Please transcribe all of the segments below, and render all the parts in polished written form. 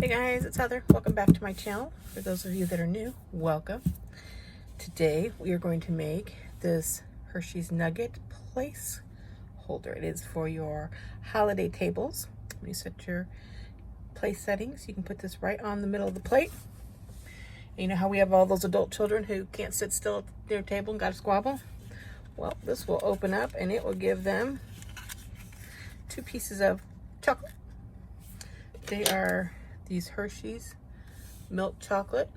Hey guys, it's Heather. Welcome back to my channel. For those of you that are new, welcome. Today we are going to make this Hershey's Nugget place holder. It is for your holiday tables. When you set your place settings, you can put this right on the middle of the plate. And you know how we have all those adult children who can't sit still at their table and got to squabble? Well, this will open up and it will give them 2 pieces of chocolate. They are these Hershey's milk chocolate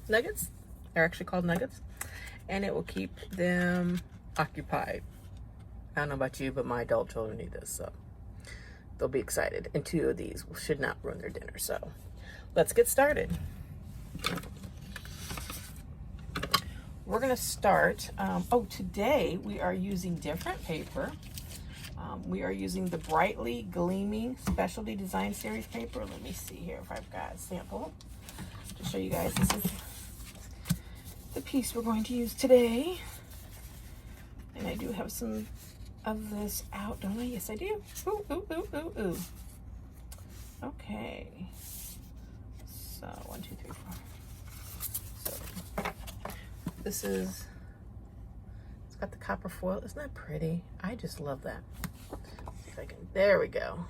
nuggets. They're actually called nuggets. And it will keep them occupied. I don't know about you, but my adult children need this, so they'll be excited. And 2 of these should not ruin their dinner. So let's get started. We're gonna start, today we are using different paper. We are using the Brightly Gleaming Specialty Design Series paper. Let me see here if I've got a sample to show you guys. This is the piece we're going to use today. And I do have some of this out, don't I? Yes, I do. Ooh, ooh, ooh, ooh, ooh. Okay. So, 1, 2, 3, 4. So, this is, it's got the copper foil. Isn't that pretty? I just love that. There we go.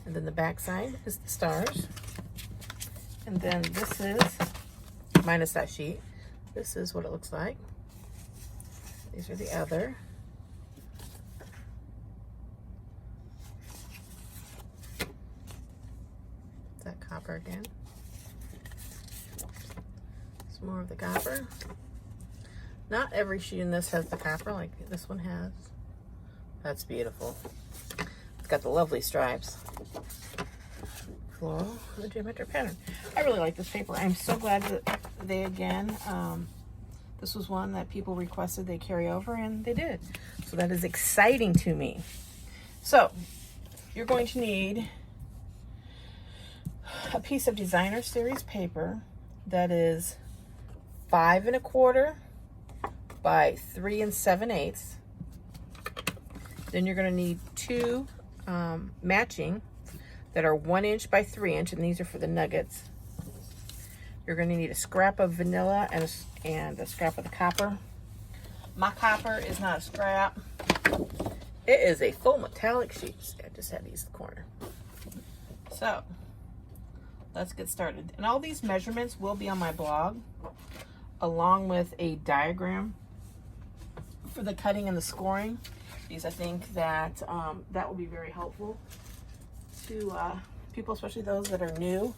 And then the back side is the stars. And then this is, minus that sheet, this is what it looks like. These are the other. That copper again. Some more of the copper. Not every sheet in this has the copper like this one has. That's beautiful. It's got the lovely stripes. Floral, the geometric pattern. I really like this paper. I'm so glad that they again, this was one that people requested they carry over, and they did. So that is exciting to me. So you're going to need a piece of Designer Series paper that is 5 1/4 by 3 7/8. Then you're going to need 2 matching that are 1 inch by 3 inch, and these are for the nuggets. You're going to need a scrap of vanilla and a scrap of the copper. My copper is not a scrap. It is a full metallic sheet. I just had these in the corner. So let's get started. And all these measurements will be on my blog, along with a diagram for the cutting and the scoring. Because I think that that will be very helpful to people, especially those that are new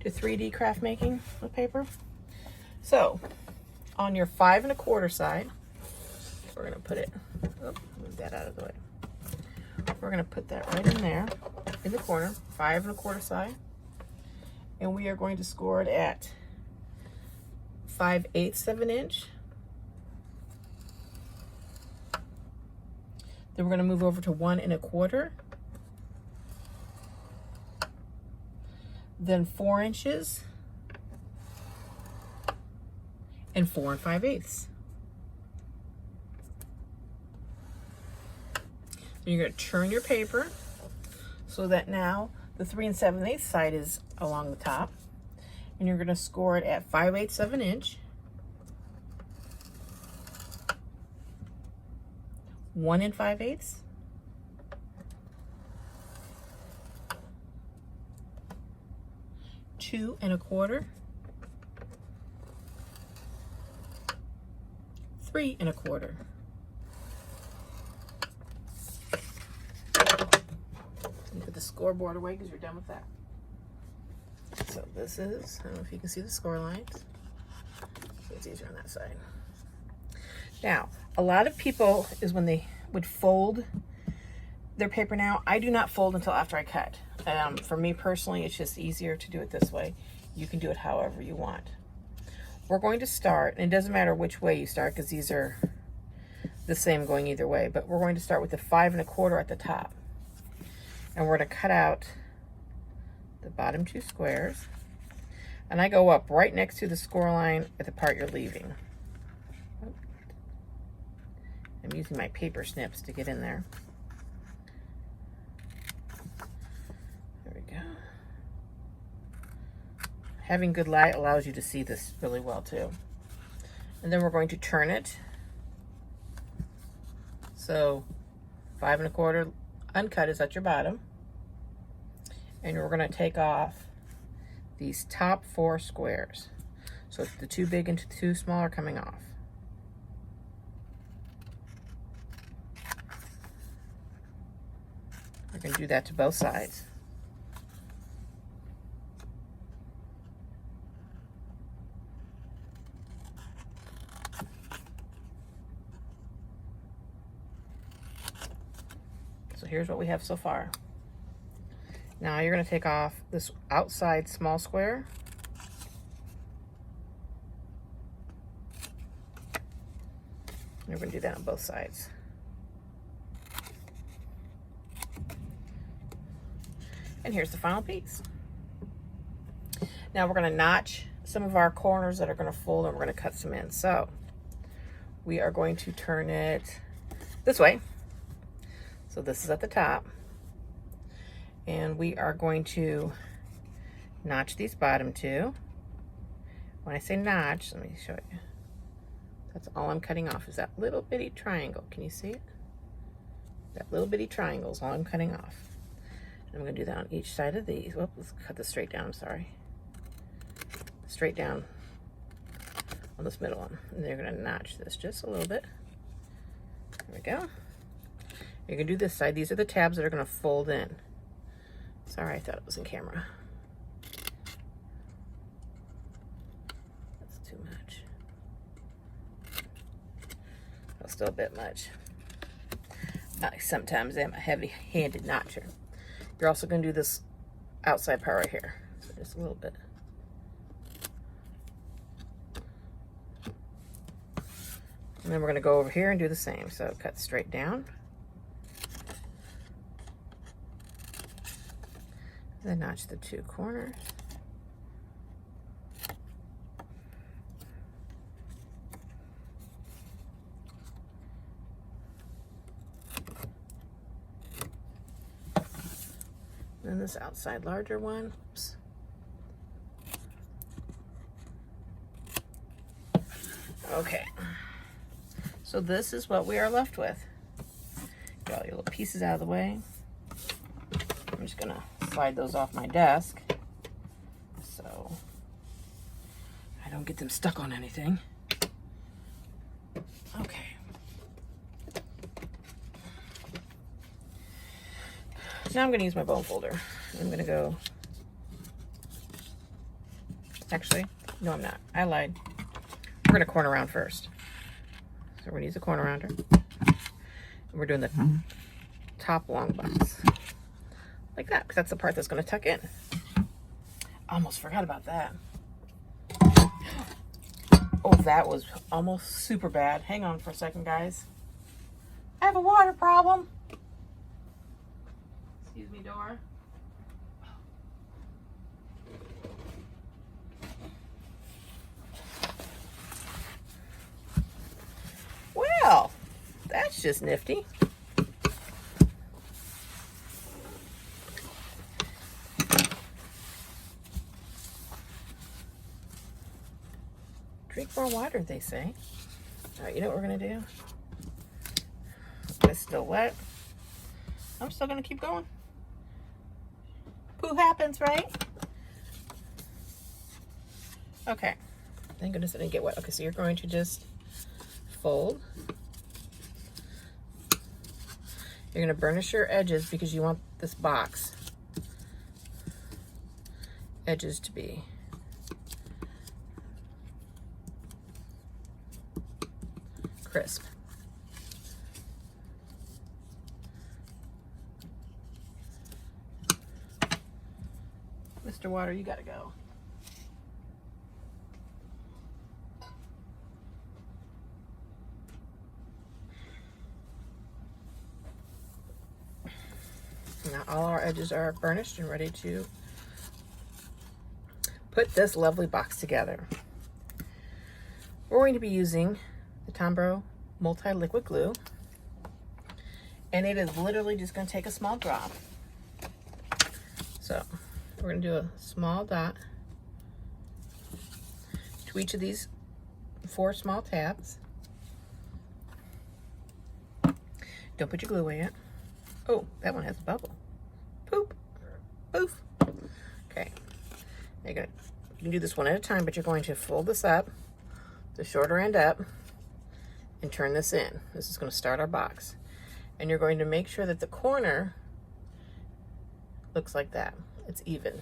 to 3D craft making with paper. So on your 5 1/4 side, we're going to put it, move that out of the way. We're going to put that right in there in the corner, 5 1/4 side. And we are going to score it at 5/8 of an inch. Then we're going to move over to 1 1/4. Then 4 inches. And 4 5/8. Then you're going to turn your paper so that now the 3 7/8 side is along the top. And you're going to score it at 5/8 of an inch. 1 5/8. Two 1/4. 3 1/4. You put the scoreboard away because you're done with that. So this is, I don't know if you can see the score lines. It's easier on that side. Now, a lot of people is when they would fold their paper now. I do not fold until after I cut. For me personally, it's just easier to do it this way. You can do it however you want. We're going to start, and it doesn't matter which way you start because these are the same going either way, but we're going to start with the 5 1/4 at the top. And we're going to cut out the bottom 2 squares. And I go up right next to the score line at the part you're leaving. I'm using my paper snips to get in there. There we go. having good light allows you to see this really well too. And then we're going to turn it. So 5 1/4 uncut is at your bottom. And we're going to take off these top 4 squares. So the 2 big and 2 small are coming off. We're going to do that to both sides. So here's what we have so far. Now you're going to take off this outside small square. We're going to do that on both sides. And here's the final piece. Now we're going to notch some of our corners that are going to fold, and we're going to cut some in. So we are going to turn it this way. So this is at the top. And we are going to notch these bottom 2. When I say notch, let me show you. That's all I'm cutting off is that little bitty triangle. Can you see it? That little bitty triangle is all I'm cutting off. And I'm going to do that on each side of these. Whoop, let's cut this straight down, I'm sorry. Straight down on this middle one. And then you're going to notch this just a little bit. There we go. You're going to do this side. These are the tabs that are going to fold in. Sorry, I thought it was in camera. That's too much. That's still a bit much. Sometimes I'm a heavy-handed notcher. You're also going to do this outside part right here. So just a little bit. And then we're going to go over here and do the same. So cut straight down. Then notch the 2 corners. Then this outside larger one. Oops. Okay. So this is what we are left with. Get all your little pieces out of the way. I'm just gonna slide those off my desk so I don't get them stuck on anything. Okay. Now I'm gonna use my bone folder. I'm gonna go, actually, no I'm not, I lied. We're gonna corner round first. So we're gonna use a corner rounder. And we're doing the top long box. Like that, because that's the part that's going to tuck in. Almost forgot about that. Oh, that was almost super bad. Hang on for a second, guys. I have a water problem. Excuse me, Dora. Well, that's just nifty. Drink more water, they say. All right, you know what we're gonna do? It's still wet. I'm still gonna keep going. Poo happens, right? Okay. Thank goodness I didn't get wet. Okay, so you're going to just fold. You're gonna burnish your edges because you want this box edges to be crisp. Mr. Water, you gotta go. Now all our edges are burnished and ready to put this lovely box together. We're going to be using the Tombow multi-liquid glue, and it is literally just going to take a small drop. So we're going to do a small dot to each of these 4 small tabs. Don't put your glue away yet. Oh, that one has a bubble. Poop. Poof. Okay. You can do this one at a time, but you're going to fold this up, the shorter end up, and turn this in. This is going to start our box. And you're going to make sure that the corner looks like that. It's even.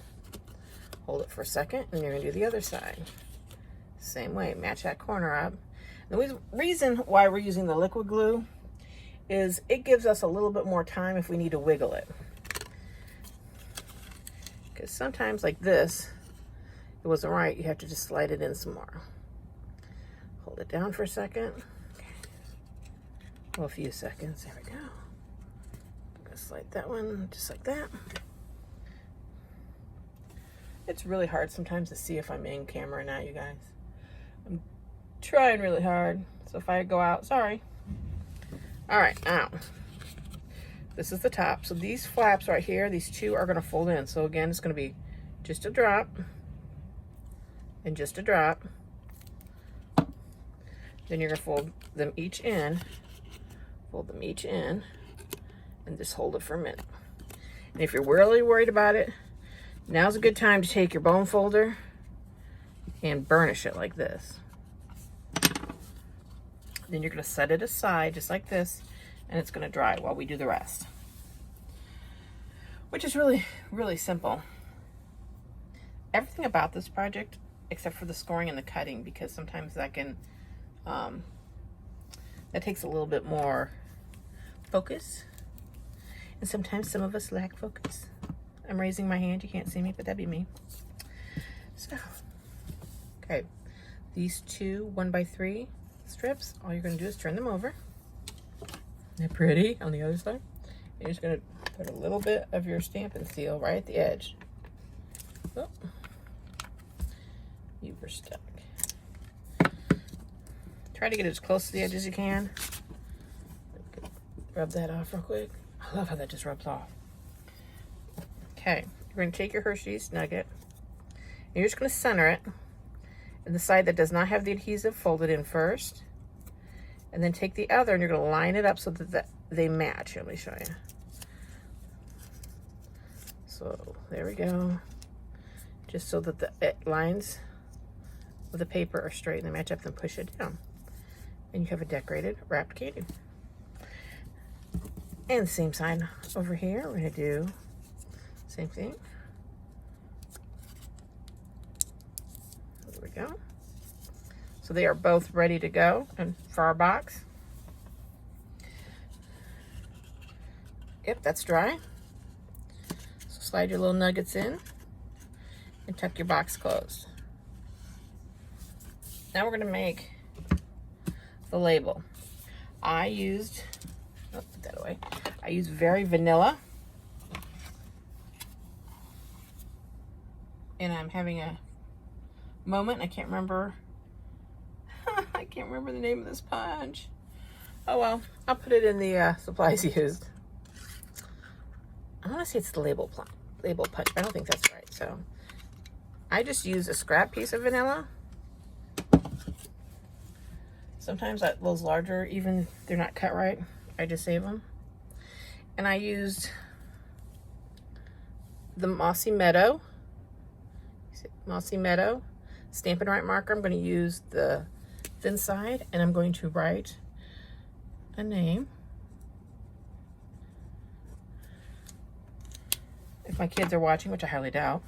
Hold it for a second, and you're going to do the other side. Same way, match that corner up. The reason why we're using the liquid glue is it gives us a little bit more time if we need to wiggle it. Because sometimes like this, it wasn't right, you have to just slide it in some more. Hold it down for a second. Okay. Well, a few seconds, there we go. I'm gonna slide that one just like that. It's really hard sometimes to see if I'm in camera or not, you guys. I'm trying really hard, so if I go out, sorry. All right, now, this is the top. So these flaps right here, these 2 are gonna fold in. So again, it's gonna be just a drop and just a drop. Then you're gonna fold them each in, and just hold it for a minute. And if you're really worried about it, now's a good time to take your bone folder and burnish it like this. Then you're gonna set it aside just like this, and it's gonna dry while we do the rest. Which is really, really simple. Everything about this project, except for the scoring and the cutting, because sometimes that can, that takes a little bit more focus. And sometimes some of us lack focus. I'm raising my hand, you can't see me, but that'd be me. So, okay, these 2 1x3 strips, all you're gonna do is turn them over. They're pretty on the other side. You're just gonna put a little bit of your Stampin' Seal right at the edge. Oh, you were stuck. Try to get as close to the edge as you can. Rub that off real quick. I love how that just rubs off. Okay, you're going to take your Hershey's Nugget, and you're just going to center it, and the side that does not have the adhesive, fold it in first, and then take the other, and you're going to line it up so that they match. Let me show you. So there we go. Just so that the lines of the paper are straight and they match up, then push it down. And you have a decorated wrapped candy. And same side over here, we're gonna do same thing. There we go. So they are both ready to go and for our box. Yep, that's dry. So slide your little nuggets in and tuck your box closed. Now we're gonna make the label. I used, oh, put that away. I used Very Vanilla. And I'm having a moment. I can't remember. I can't remember the name of this punch. Oh well, I'll put it in the supplies used. I want to say it's the label punch, but I don't think that's right. So I just use a scrap piece of vanilla. Sometimes those larger, even if they're not cut right, I just save them. And I used the Mossy Meadow Stampin' Right marker. I'm going to use the thin side, and I'm going to write a name. If my kids are watching, which I highly doubt.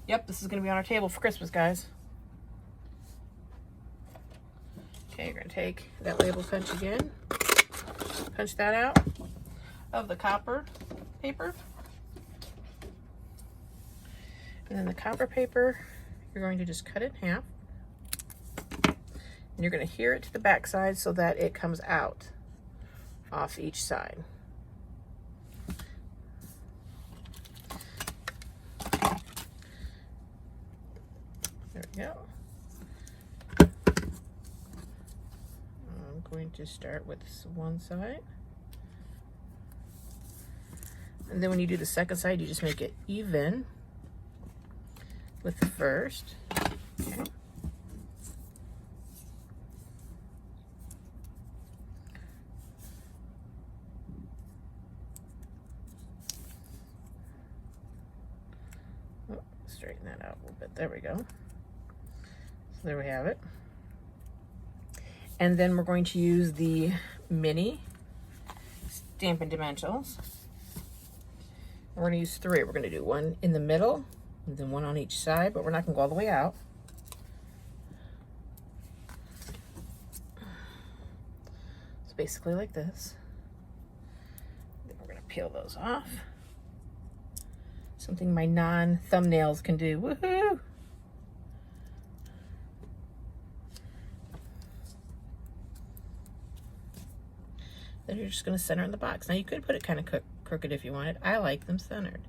Yep, this is going to be on our table for Christmas, guys. Okay, you're going to take that label punch again. Punch that out of the copper paper. And then the copper paper, you're going to just cut it in half. And you're going to adhere it to the back side so that it comes out off each side. There we go. I'm going to start with one side. And then when you do the second side, you just make it even with the first. Okay. straighten that out a little bit. There we go. So there we have it. And then we're going to use the mini Stampin' Dimensionals. We're going to use 3. We're going to do one in the middle, and then one on each side, but we're not going to go all the way out. It's basically like this. Then we're going to peel those off. Something my non-thumbnails can do. Woohoo! Then you're just going to center in the box. Now you could put it kind of crooked if you wanted. I like them centered.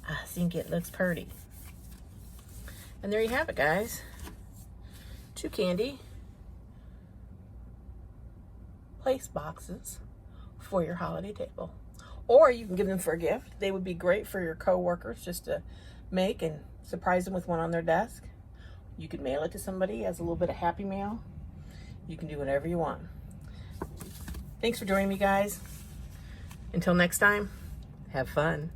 I think it looks pretty. And there you have it, guys. 2 candy place boxes for your holiday table. Or you can give them for a gift. They would be great for your co-workers just to make and surprise them with one on their desk. You could mail it to somebody as a little bit of happy mail. You can do whatever you want. Thanks for joining me, guys. Until next time, have fun.